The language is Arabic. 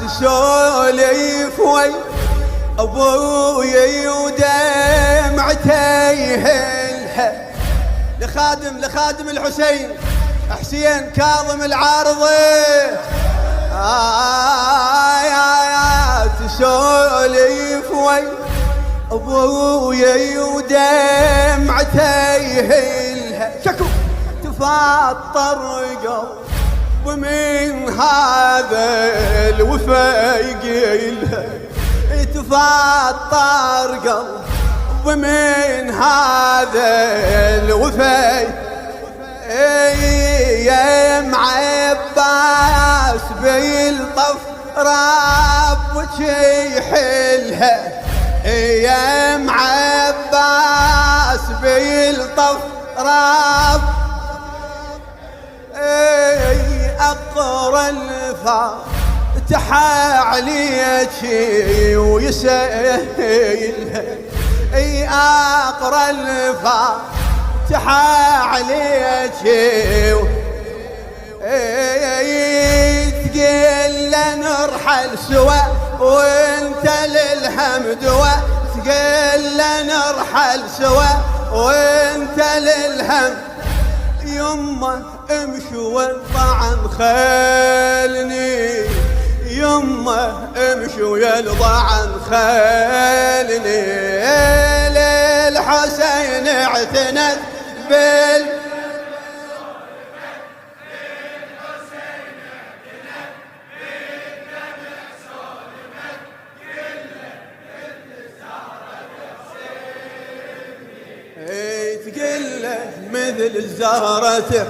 تسولف وي ابوي ودمعتي هلها لخادم الحسين حسين كاظم العارضي. تسولف وي ابوي ودمعتي هلها شكو تفطر قلب ومن هذا الوفا يقيلها تفطر قلب ومن هذا الوفا يا معباس بالطف ربك يحلها يا معباس بالطف رب أقرى الفاتح عليك ويسهلها أقرى الفاتح عليك تقل نرحل سوا وانت للهم دوا تقل نرحل سوا وانت للهم يمه امشي والطعن خالني يمه امشي والطعن خالني للحسين اعتنت بال تقله مثل الزهرة